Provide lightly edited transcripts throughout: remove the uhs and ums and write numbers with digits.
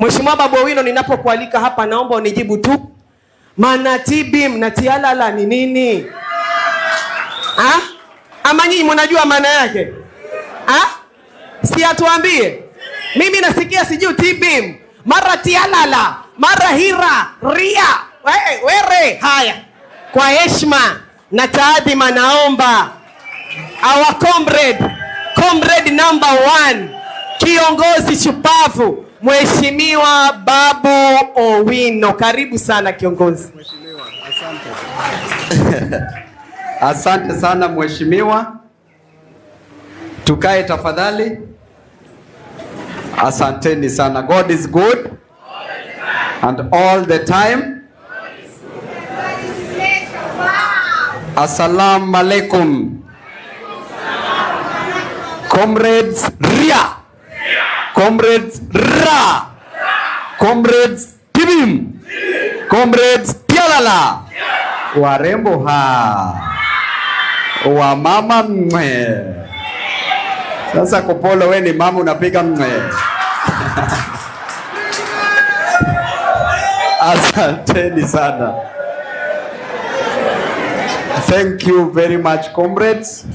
Mheshimiwa Babu Owino, ninapokualika hapa naomba unijibu tu. Maana tibim na tialala ni nini? Ama nyinyi mnajua maana yake? Si atuambie. Mimi nasikia sijui tibim, mara tialala, mara hira, ria. Were, haya. Kwa heshima na taadhima naomba our comrade number 1, kiongozi shupavu, Mheshimiwa Babu Owino. Karibu sana kiongozi. Mheshimiwa, asante. Asante sana mheshimiwa. Tukae tafadhali. Asanteni sana. God is good and all the time. Assalamu alaikum. Comrades Ria, comrades Ra, comrades Tibim, comrades Tialala, warembo wa mama mwe. Sasa Kopolo, we ni mama unapiga mwe. Asanteni sana. Thank you very much, comrades.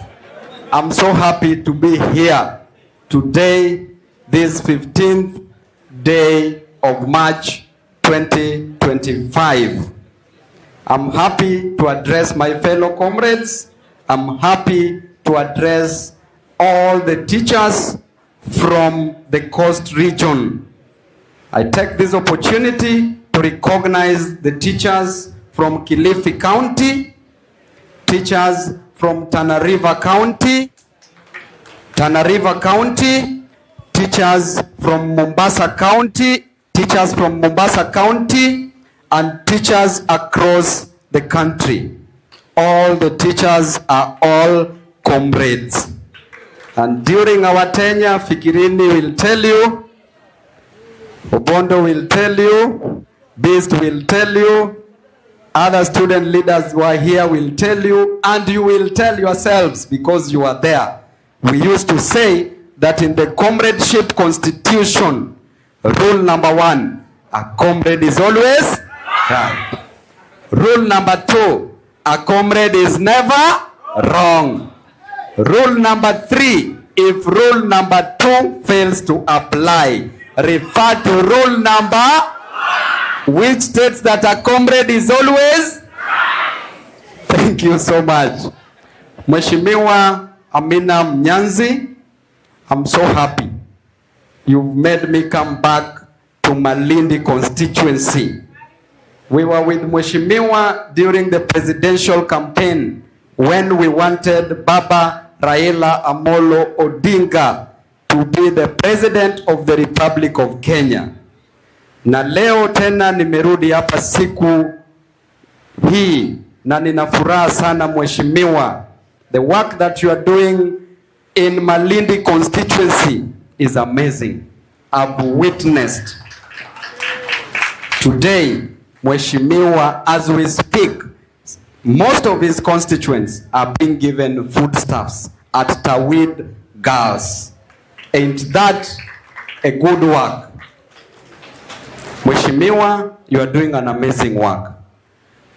I'm so happy to be here today, this 15th day of March 2025. I'm happy to address my fellow comrades. I'm happy to address all the teachers from the Coast region. I take this opportunity to recognize the teachers from Kilifi County, teachers from Tana River County, teachers from Mombasa County, and teachers across the country. All the teachers are all comrades. And during our tenure, Fikirini will tell you, Obondo will tell you, Beast will tell you, other student leaders who are here will tell you, and you will tell yourselves because you are there. We used to say that in the comradeship constitution, rule number 1, a comrade is always right. Rule number 2, a comrade is never wrong. Rule number 3, if rule number 2 fails to apply, refer to rule number which states that a comrade is always right. Thank you so much. Mheshimiwa Amina Mnyanzi, I'm so happy you've made me come back to Malindi constituency. We were with Mheshimiwa during the presidential campaign when we wanted Baba Raila Amolo Odinga to be the president of the Republic of Kenya. Na leo tena nimerudi hapa siku hii na nina furaha sana mheshimiwa. The work that you are doing in Malindi constituency is amazing. I've witnessed today, mheshimiwa, as we speak, most of his constituents are being given foodstuffs at Tawid Girls. Ain't that a good work? Mheshimiwa, you are doing an amazing work.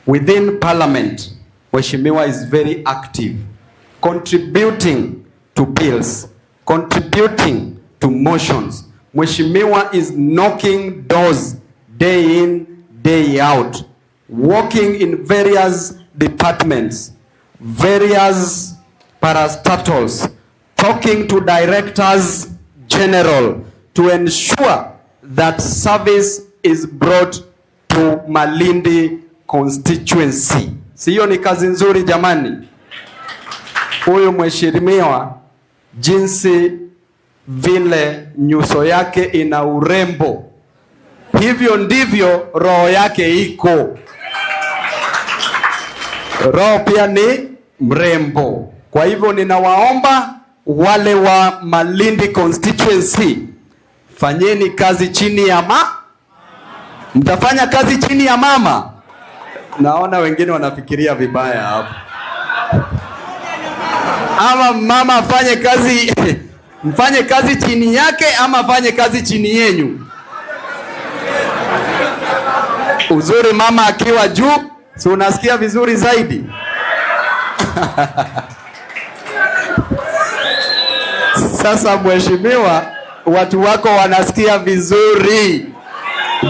Within Parliament, Mheshimiwa is very active, contributing to bills, contributing to motions. Mheshimiwa is knocking doors day in, day out, working in various departments, various parastatals, talking to directors general to ensure that service is brought to Malindi constituency. Siyo ni kazi nzuri jamani? Huyu mheshimiwa jinsi vile nyuso yake ina urembo, hivyo ndivyo roho yake iko. Roho pia ni mrembo. Kwa hivyo ninawaomba wale wa Malindi constituency, fanyeni kazi chini ya mtafanya kazi chini ya mama. Naona wengine wanafikiria vibaya hapo. Ama mama afanye kazi mfanye kazi chini yake ama afanye kazi chini yenu? Uzuri mama akiwa juu, si unasikia vizuri zaidi? Sasa mheshimiwa, watu wako wanasikia vizuri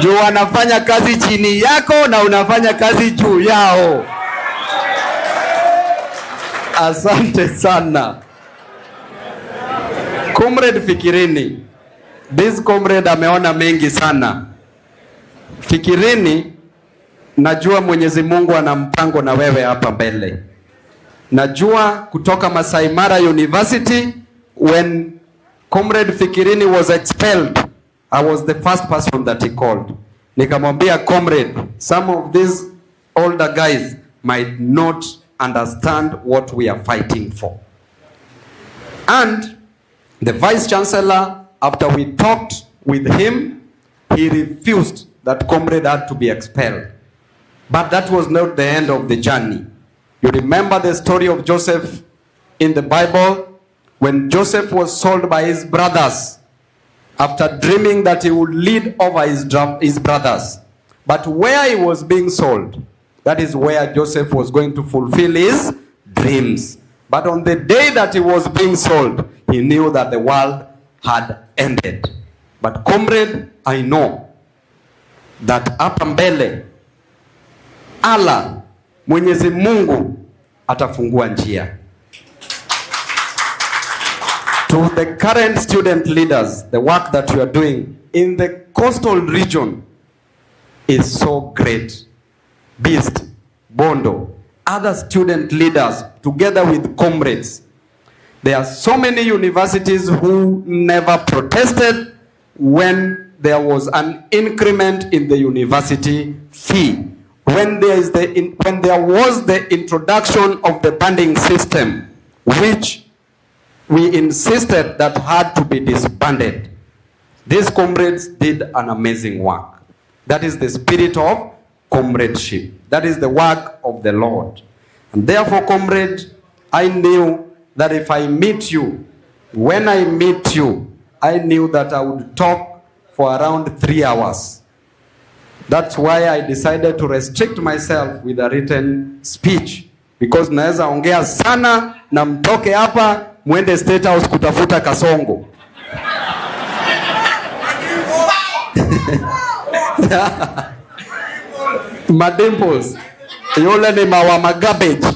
juu wanafanya kazi chini yako na unafanya kazi juu yao. Asante sana. Comrade Fikirini. This comrade ameona mengi sana. Fikirini, najua Mwenyezi Mungu ana mpango na wewe hapa mbele. Najua kutoka Masai Mara University, when Comrade Fikirini was expelled, I was the first person that he called. Nikamwambia, comrade, some of these older guys might not understand what we are fighting for. And the Vice Chancellor, after we talked with him, he refused that comrade had to be expelled. But that was not the end of the journey. You remember the story of Joseph in the Bible? When Joseph was sold by his brothers, after dreaming that he would lead over his brothers. But where he was being sold, that is where Joseph was going to fulfill his dreams. But on the day that he was being sold, he knew that the world had ended. But comrade, I know that hapa mbele Allah, Mwenyezi Mungu atafungua njia. To the current student leaders, the work that you are doing in the coastal region is so great. Beast, Bondo, other student leaders, together with comrades. There are so many universities who never protested when there was an increment in the university fee. When there was the introduction of the banding system, which we insisted that had to be disbanded. These comrades did an amazing work. That is the spirit of comradeship. That is the work of the Lord. And therefore, comrade, I knew that if I meet you, when I meet you, I knew that I would talk for around 3 hours. That's why I decided to restrict myself with a written speech. Because naweza ongea sana na mtoke hapa mwende State House kutafuta kasongo. Madimples. Yule ni mawama garbage.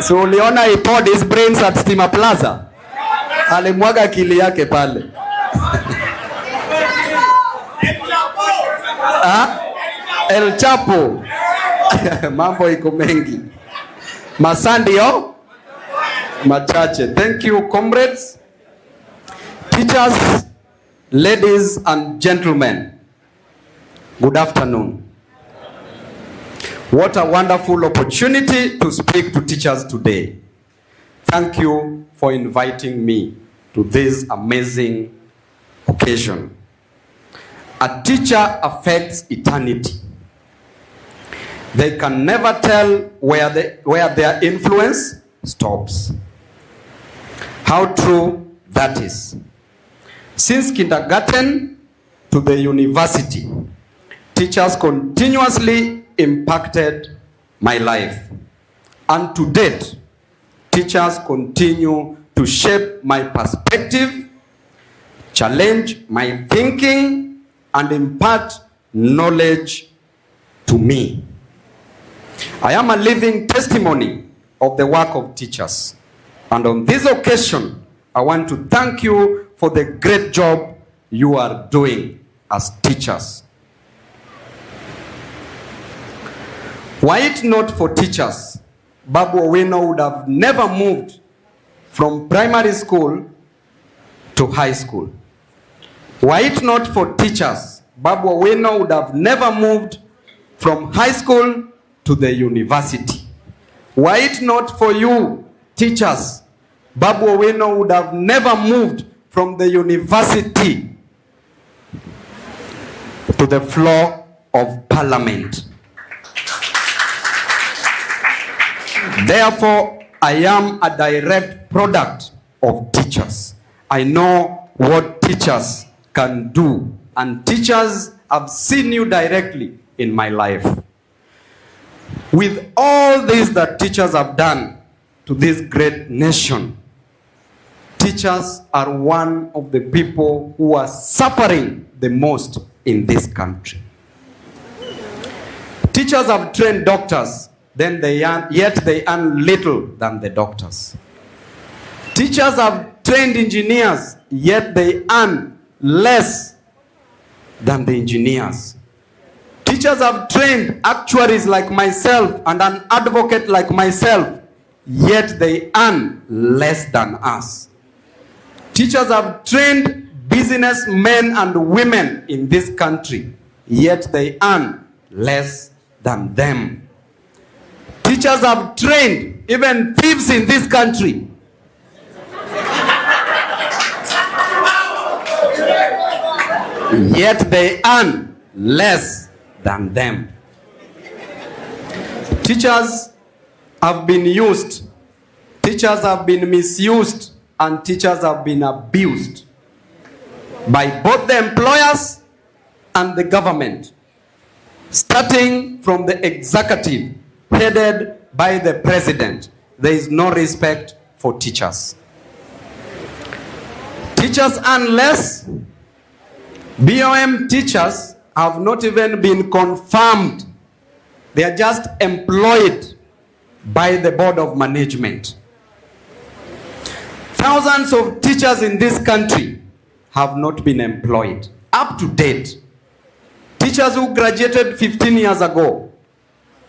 So uliona he poured his brains at Stima Plaza. Alimwaga akili yake pale. El Chapo. Mambo iko mengi. Masandio machache. Thank you, comrades, teachers, ladies and gentlemen. Good afternoon. What a wonderful opportunity to speak to teachers today. Thank you for inviting me to this amazing occasion. A teacher affects eternity. They can never tell where their influence stops. How true that is. Since kindergarten to the university, teachers continuously impacted my life. And to date, teachers continue to shape my perspective, challenge my thinking, and impart knowledge to me. I am a living testimony of the work of teachers. And on this occasion, I want to thank you for the great job you are doing as teachers. Were it not for teachers, Babu Owino would have never moved from primary school to high school. Were it not for teachers, Babu Owino would have never moved from high school to the university. Were it not for you, teachers, Babu Owino would have never moved from the university to the floor of parliament. Therefore, I am a direct product of teachers. I know what teachers can do, and teachers have seen you directly in my life. With all this that teachers have done to this great nation, teachers are one of the people who are suffering the most in this country. Teachers have trained doctors, yet they earn little than the doctors. Teachers have trained engineers, yet they earn less than the engineers. Teachers have trained actuaries like myself and an advocate like myself, yet they earn less than us. Teachers have trained businessmen and women in this country, yet they earn less than them. Teachers have trained even thieves in this country. Yet they earn less than them. Teachers have been used, teachers have been misused, and teachers have been abused by both the employers and the government, starting from the executive headed by the president. There is no respect for teachers. Teachers earn less. BOM teachers have not even been confirmed. They are just employed by the board of management. Thousands of teachers in this country have not been employed. Up to date, teachers who graduated 15 years ago,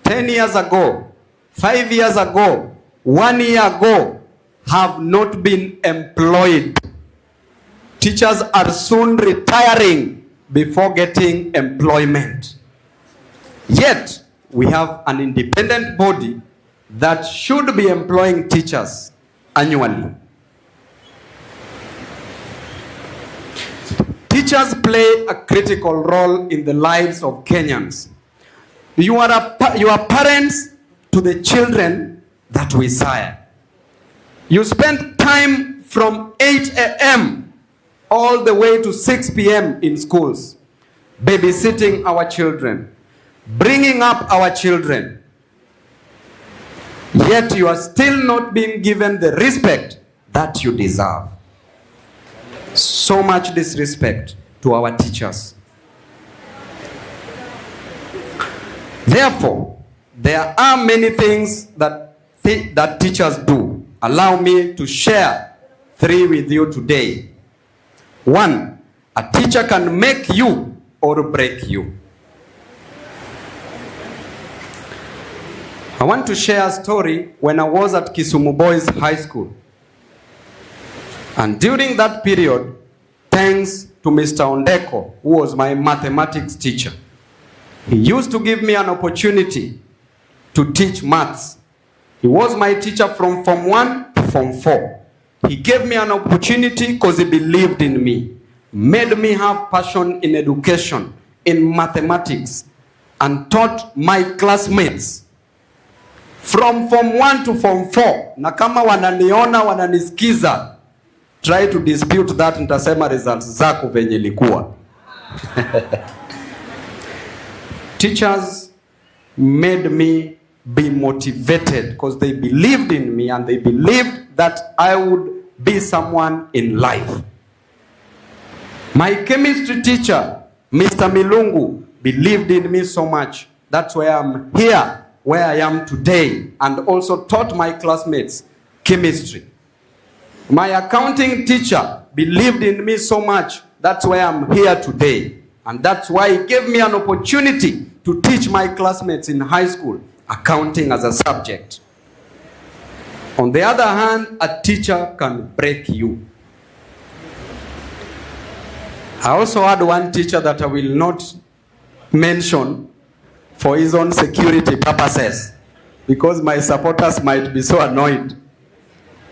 10 years ago, 5 years ago, 1 year ago, have not been employed. Teachers are soon retiring before getting employment. Yet, we have an independent body that should be employing teachers annually. Teachers play a critical role in the lives of Kenyans. You are parents to the children that we sire. You spend time from 8 a.m. all the way to 6 p.m. in schools, babysitting our children, bringing up our children. Yet you are still not being given the respect that you deserve. So much disrespect to our teachers. Therefore, there are many things that teachers do. Allow me to share 3 with you today. 1, a teacher can make you or break you. I want to share a story when I was at Kisumu Boys High School. And during that period, thanks to Mr. Ondeko, who was my mathematics teacher, he used to give me an opportunity to teach maths. He was my teacher from Form 1 to Form 4. He gave me an opportunity because he believed in me, made me have passion in education, in mathematics, and taught my classmates from Form 1 to Form 4. Na kama wananiona, wananisikiza, try to dispute that, nitasema results zako venye likuwa. Teachers made me be motivated because they believed in me and they believed that I would be someone in life. My chemistry teacher, Mr. Milungu, believed in me so much. That's why I'm here, where I am today, and also taught my classmates chemistry. My accounting teacher believed in me so much. That's why I'm here today. And that's why he gave me an opportunity to teach my classmates in high school accounting as a subject. On the other hand, a teacher can break you. I also had one teacher that I will not mention for his own security purposes, because my supporters might be so annoyed.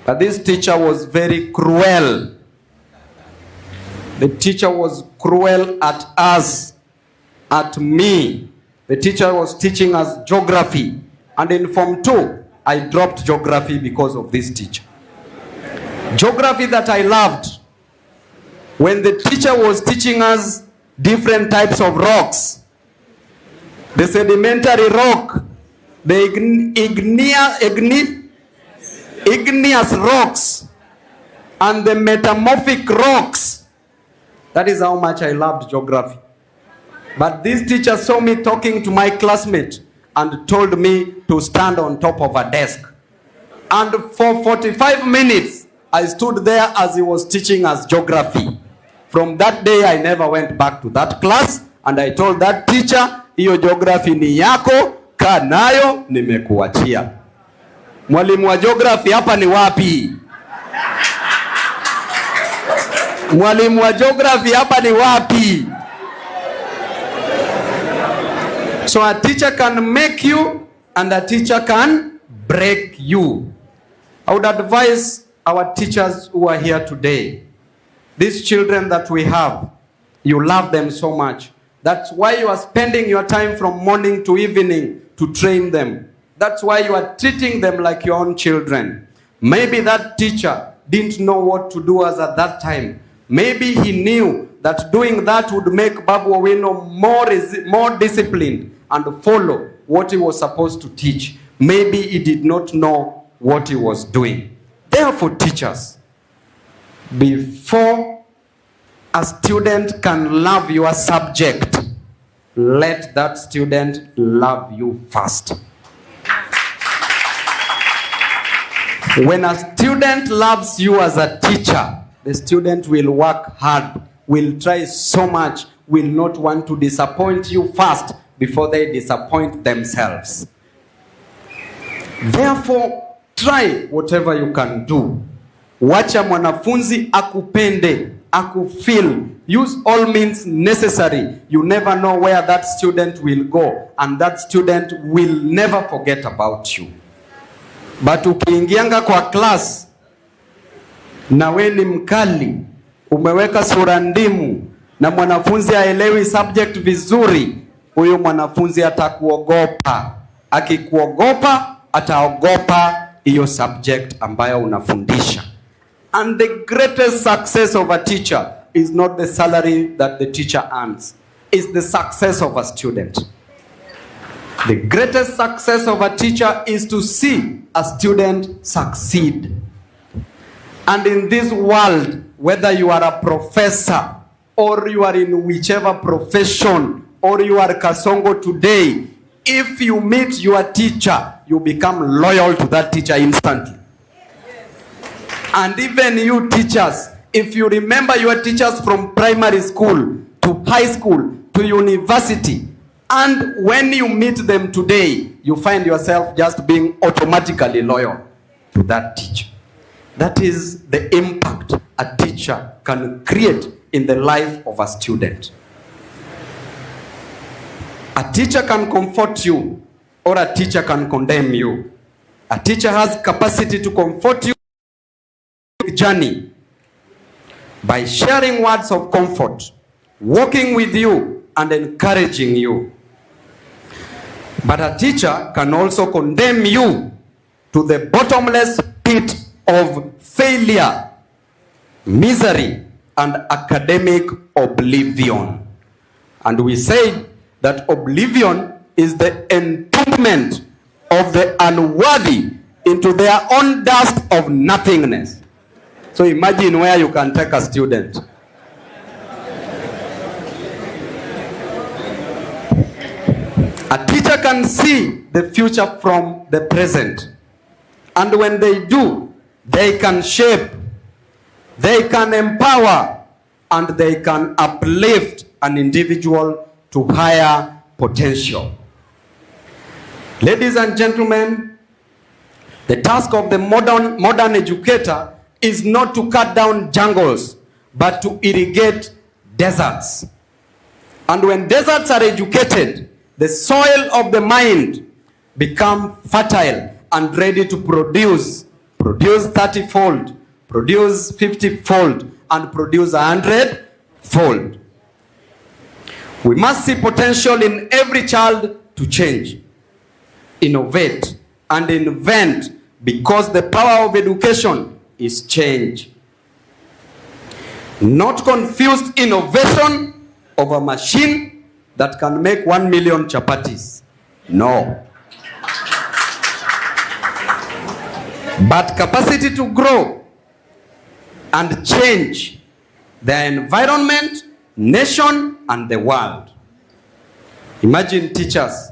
But this teacher was very cruel. The teacher was cruel at us, at me. The teacher was teaching us geography. And in Form 2, I dropped geography because of this teacher. Geography that I loved. When the teacher was teaching us different types of rocks, the sedimentary rock, the igneous rocks, and the metamorphic rocks. That is how much I loved geography. But this teacher saw me talking to my classmate and told me to stand on top of a desk. And for 45 minutes, I stood there as he was teaching us geography. From that day, I never went back to that class, and I told that teacher, hiyo geography ni yako, kaa nayo, nimekuachia. Mwalimu wa geography hapa ni wapi? Mwalimu wa geography hapa ni wapi? So a teacher can make you and a teacher can break you. I would advise our teachers who are here today, these children that we have, you love them so much. That's why you are spending your time from morning to evening to train them. That's why you are treating them like your own children. Maybe that teacher didn't know what to do as at that time. Maybe he knew that doing that would make Babu Owino more disciplined and follow what he was supposed to teach. Maybe he did not know what he was doing. Therefore, teachers, before a student can love your subject, let that student love you first. When a student loves you as a teacher, the student will work hard, will try so much, will not want to disappoint you first before they disappoint themselves. Therefore, try whatever you can do. Wacha mwanafunzi akupende, akufeel. Use all means necessary. You never know where that student will go, and that student will never forget about you. But ukiingianga kwa class na we ni mkali, umeweka sura ndimu, na mwanafunzi haelewi subject vizuri, huyo mwanafunzi atakuogopa. Akikuogopa, ataogopa hiyo subject ambayo unafundisha. And the greatest success of a teacher is not the salary that the teacher earns. It's the success of a student. The greatest success of a teacher is to see a student succeed. And in this world, whether you are a professor or you are in whichever profession or you are Kasongo today, if you meet your teacher, you become loyal to that teacher instantly. And even you teachers, if you remember your teachers from primary school to high school to university, and when you meet them today, you find yourself just being automatically loyal to that teacher. That is the impact a teacher can create in the life of a student. A teacher can comfort you, or a teacher can condemn you. A teacher has capacity to comfort you journey by sharing words of comfort, walking with you and encouraging you. But a teacher can also condemn you to the bottomless pit of failure, misery, and academic oblivion. And we say that oblivion is the entombment of the unworthy into their own dust of nothingness. So imagine where you can take a student. A teacher can see the future from the present. And when they do, they can shape, they can empower, and they can uplift an individual to higher potential. Ladies and gentlemen, the task of the modern educator is not to cut down jungles, but to irrigate deserts. And when deserts are educated, the soil of the mind become fertile and ready to produce 30-fold, produce 50-fold, and produce 100-fold. We must see potential in every child to change, innovate, and invent, because the power of education is change. Not confused innovation of a machine that can make 1 million chapatis. No. But capacity to grow and change the environment, nation, and the world. Imagine teachers,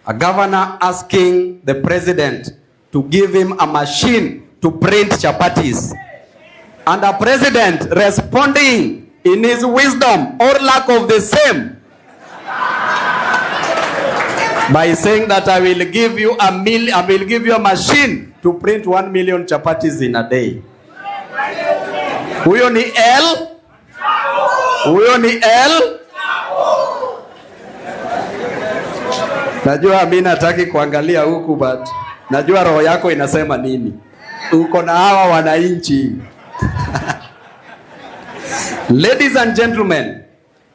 a governor asking the president to give him a machine to print chapatis, and a president responding in his wisdom or lack of the same by saying that I will give you a machine to print 1 million chapatis in a day. Huyo ni L. Huyo ni L. Najua mimi nataki kuangalia huku, but najua roho yako inasema nini. Uko na hawa wananchi. Ladies and gentlemen,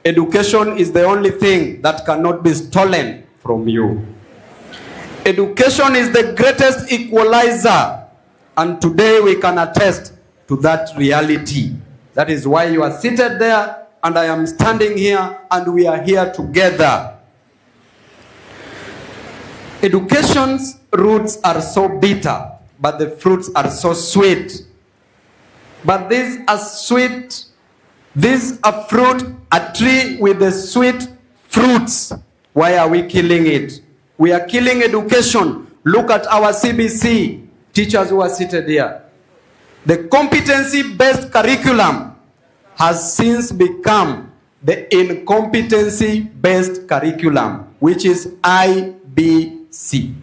education is the only thing that cannot be stolen from you. Education is the greatest equalizer, and today we can attest to that reality. That is why you are seated there and I am standing here and we are here together. Education's roots are so bitter, but the fruits are so sweet. But these are sweet, these are fruit, a tree with the sweet fruits. Why are we killing it? We are killing education. Look at our CBC teachers who are seated here. The competency-based curriculum has since become the incompetency-based curriculum, which is IBC.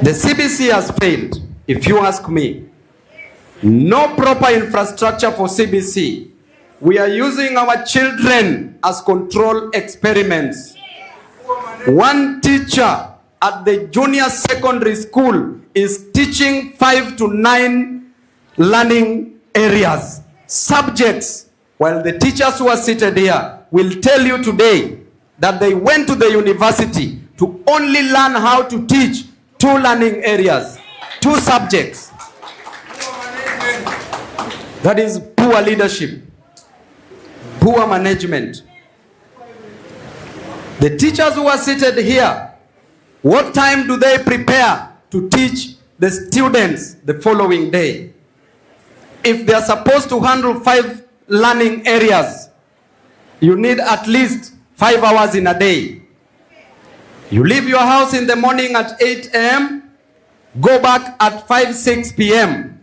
The CBC has failed, if you ask me. No proper infrastructure for CBC. We are using our children as control experiments. One teacher at the junior secondary school is teaching 5 to 9 learning areas, subjects, while the teachers who are seated here will tell you today that they went to the university to only learn how to teach 2 learning areas, 2 subjects. That is poor leadership, poor management. The teachers who are seated here, what time do they prepare to teach the students the following day? If they are supposed to handle 5 learning areas, you need at least 5 hours in a day. You leave your house in the morning at 8 a.m., go back at 6 p.m.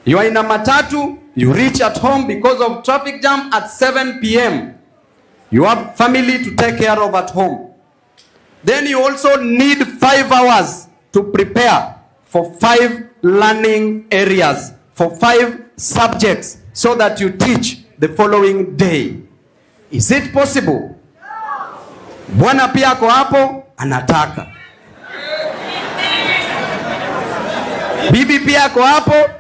You are in a matatu, you reach at home because of traffic jam at 7 p.m. You have family to take care of at home. Then you also need 5 hours to prepare for 5 learning areas, for 5 subjects, so that you teach the following day. Is it possible? Bwana pia ako hapo anataka. Bibi pia ako hapo.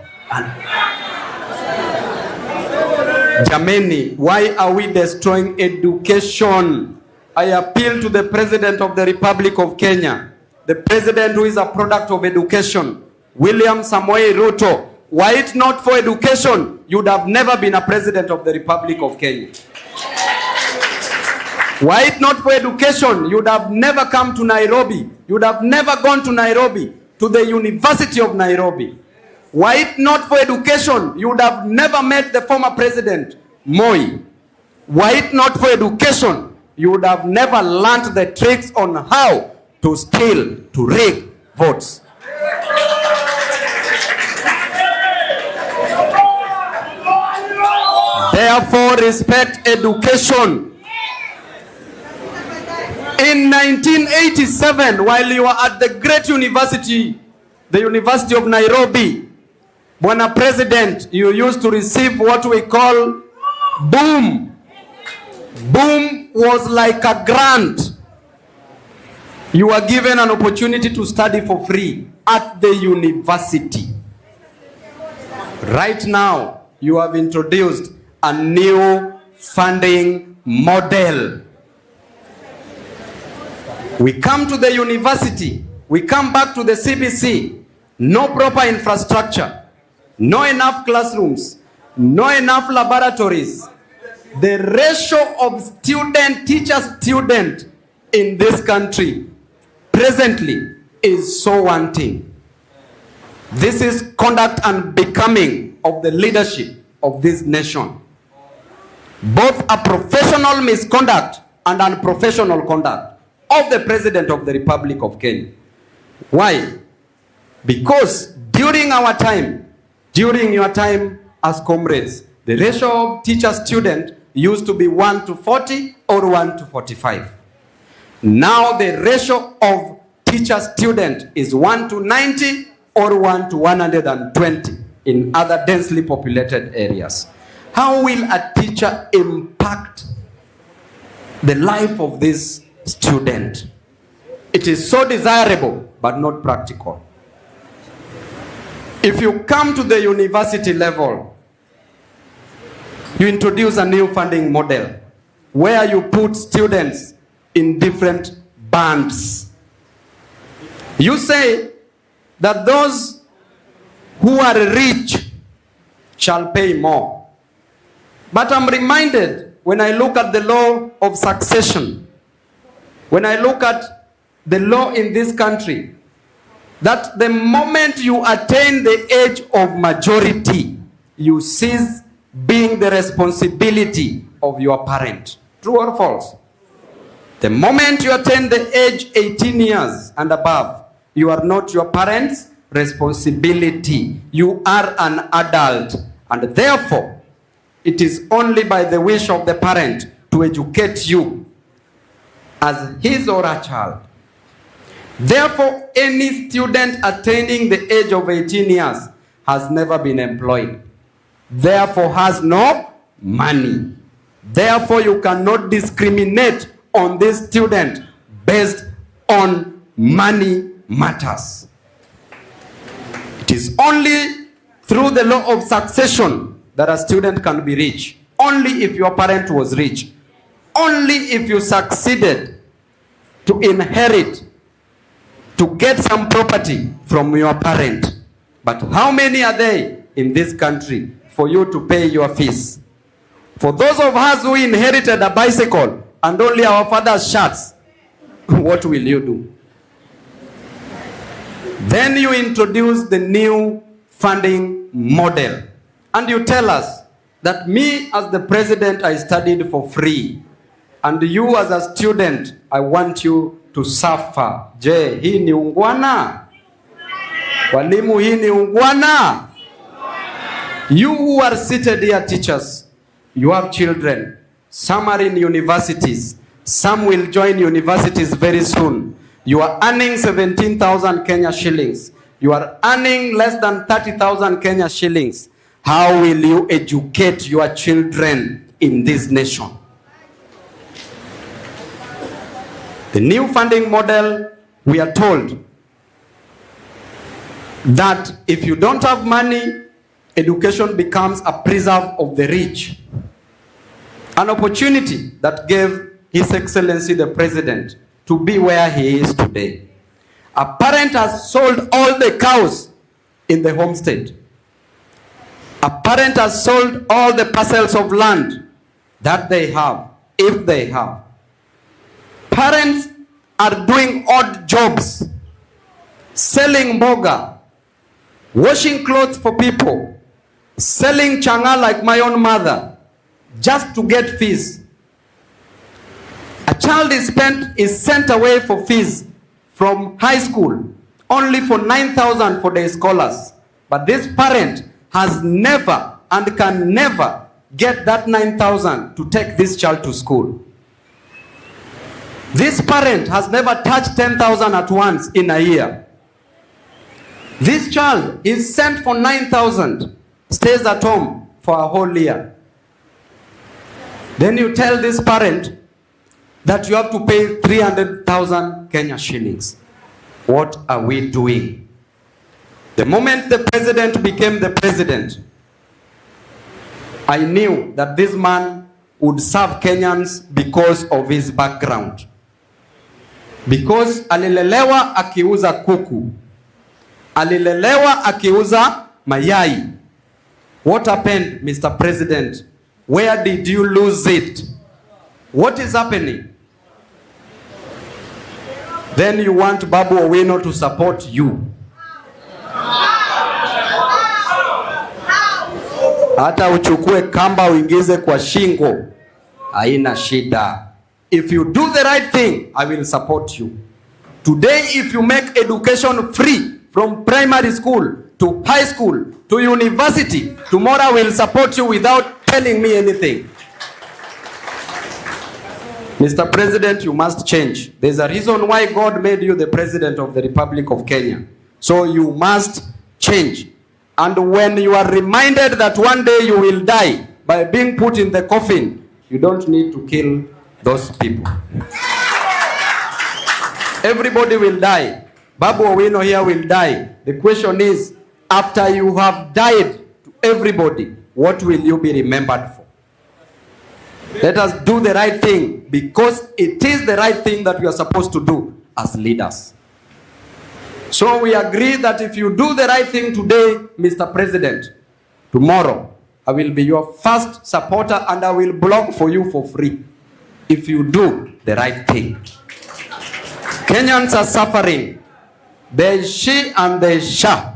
Jameni, why are we destroying education? I appeal to the President of the Republic of Kenya, the President who is a product of education, William Samoei Ruto. Were it not for education, you would have never been a President of the Republic of Kenya. Were it not for education, you would have never come to Nairobi. You would have never gone to Nairobi, to the University of Nairobi. Were it not for education, you would have never met the former President, Moi. Were it not for education, you would have never learned the tricks on how to steal, to rig votes. Therefore, respect education. In 1987, while you were at the great university, the University of Nairobi, Bwana President, you used to receive what we call boom. Boom was like a grant. You were given an opportunity to study for free at the university. Right now, you have introduced a new funding model. We come to the university, we come back to the CBC, no proper infrastructure, no enough classrooms, no enough laboratories. The ratio of teacher-student in this country presently is so wanting. This is conduct unbecoming of the leadership of this nation. Both a professional misconduct and unprofessional conduct of the President of the Republic of Kenya. Why? Because during your time as comrades, the ratio of teacher-student used to be 1:40 or 1:45. Now the ratio of teacher-student is 1:90 or 1:120 in other densely populated areas. How will a teacher impact the life of this student? It is so desirable, but not practical. If you come to the university level, you introduce a new funding model where you put students in different bands. You say that those who are rich shall pay more. But I'm reminded when I look at the law of succession, when I look at the law in this country, that the moment you attain the age of majority, you cease being the responsibility of your parent. True or false? The moment you attain the age 18 years and above, you are not your parent's responsibility. You are an adult, and therefore, it is only by the wish of the parent to educate you as his or her child. Therefore, any student attaining the age of 18 years has never been employed. Therefore, has no money. Therefore, you cannot discriminate on this student based on money matters. It is only through the law of succession that a student can be rich. Only if your parent was rich. Only if you succeeded to inherit, to get some property from your parent. But how many are there in this country for you to pay your fees? For those of us who inherited a bicycle and only our father's shirts, what will you do? Then you introduce the new funding model. And you tell us that me as the president, I studied for free. And you as a student, I want you to suffer. Je, hii ni ungwana? Walimu, hii ni ungwana? You who are seated here, teachers, you have children. Some are in universities. Some will join universities very soon. You are earning 17,000 Kenya shillings. You are earning less than 30,000 Kenya shillings. How will you educate your children in this nation? The new funding model, we are told that if you don't have money, education becomes a preserve of the rich. An opportunity that gave His Excellency the President to be where he is today. A parent has sold all the cows in the homestead. A parent has sold all the parcels of land that they have, if they have. Parents are doing odd jobs, selling mboga, washing clothes for people, selling changa like my own mother, just to get fees. A child is sent away for fees from high school, only for 9,000 for the scholars. But this parent has never and can never get that 9,000 to take this child to school. This parent has never touched 10,000 at once in a year. This child is sent for 9,000, stays at home for a whole year. Then you tell this parent that you have to pay 300,000 Kenya shillings. What are we doing? The moment the president became the president, I knew that this man would serve Kenyans because of his background. Because alilelewa akiuza kuku. Alilelewa akiuza mayai. What happened, Mr. President? Where did you lose it? What is happening? Then you want Babu Owino to support you. Hata uchukue kamba uingize kwa shingo, haina shida. If you do the right thing, I will support you. Today, if you make education free from primary school to high school to university, tomorrow I will support you without telling me anything. Mr. President, you must change. There's a reason why God made you the President of the Republic of Kenya. So you must change. And when you are reminded that one day you will die by being put in the coffin, you don't need to kill those people. Everybody will die. Babu Owino here will die. The question is, after you have died to everybody, what will you be remembered for? Let us do the right thing, because it is the right thing that we are supposed to do as leaders. So we agree that if you do the right thing today, Mr. President, tomorrow I will be your first supporter and I will blog for you for free if you do the right thing. Kenyans are suffering. There is she and there is sha.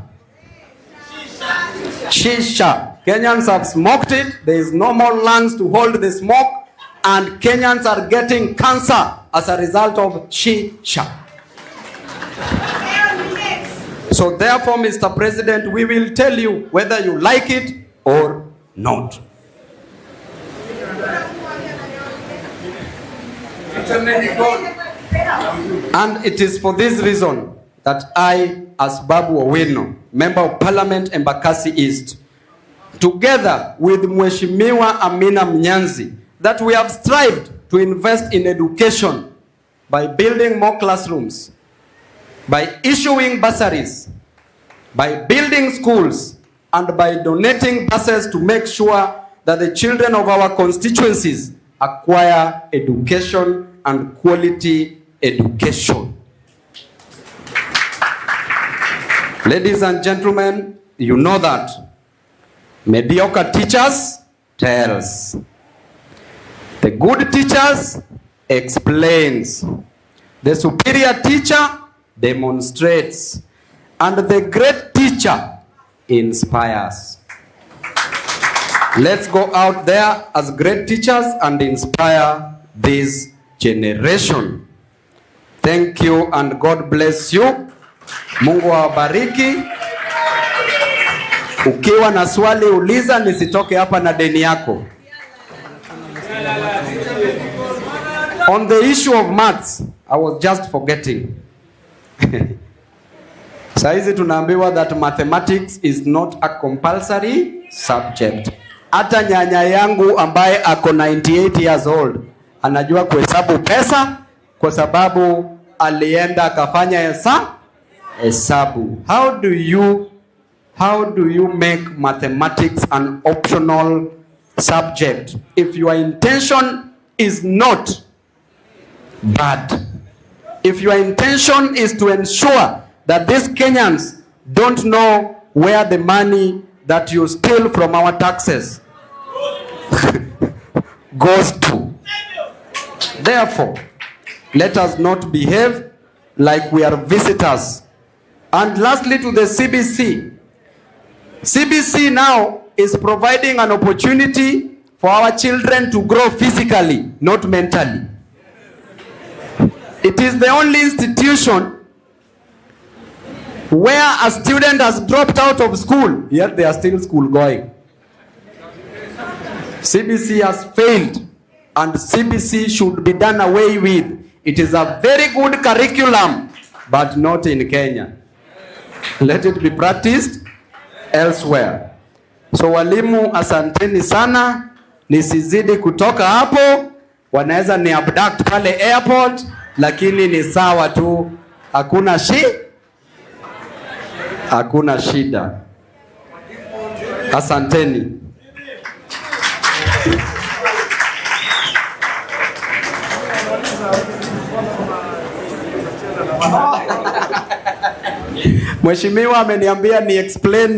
Shisha. Kenyans have smoked it. There is no more lungs to hold the smoke, and Kenyans are getting cancer as a result of shisha. So therefore, Mr. President, we will tell you whether you like it or not. And it is for this reason that I, as Babu Owino, Member of Parliament Embakasi East, together with Mheshimiwa Amina Mnyanzi, that we have strived to invest in education by building more classrooms, by issuing bursaries, by building schools, and by donating buses to make sure that the children of our constituencies acquire education and quality education. Ladies and gentlemen, you know that mediocre teachers tells. The good teachers explains. The superior teacher demonstrates. And the great teacher inspires. Let's go out there as great teachers and inspire this generation. Thank you and God bless you. Mungu awabariki. Ukiwa na swali uliza, nisitoke hapa na deni yako. On the issue of maths, I was just forgetting. Saizi tunaambiwa that mathematics is not a compulsory subject. Hata nyanya yangu ambaye ako 98 years old anajua kuhesabu pesa kwa sababu alienda akafanya hesabu. How do you make mathematics an optional subject if your intention is not bad? If your intention is to ensure that these Kenyans don't know where the money that you steal from our taxes goes to. Therefore, let us not behave like we are visitors. And lastly, to the CBC. CBC now is providing an opportunity for our children to grow physically, not mentally. It is the only institution where a student has dropped out of school, yet they are still school going. CBC has failed, and CBC should be done away with. It is a very good curriculum, but not in Kenya. Let it be practiced elsewhere. So walimu, asanteni sana, nisizidi kutoka hapo, wanaweza ni abduct pale airport, lakini ni sawa tu, hakuna shida. Asanteni. Mheshimiwa ameniambia ni explain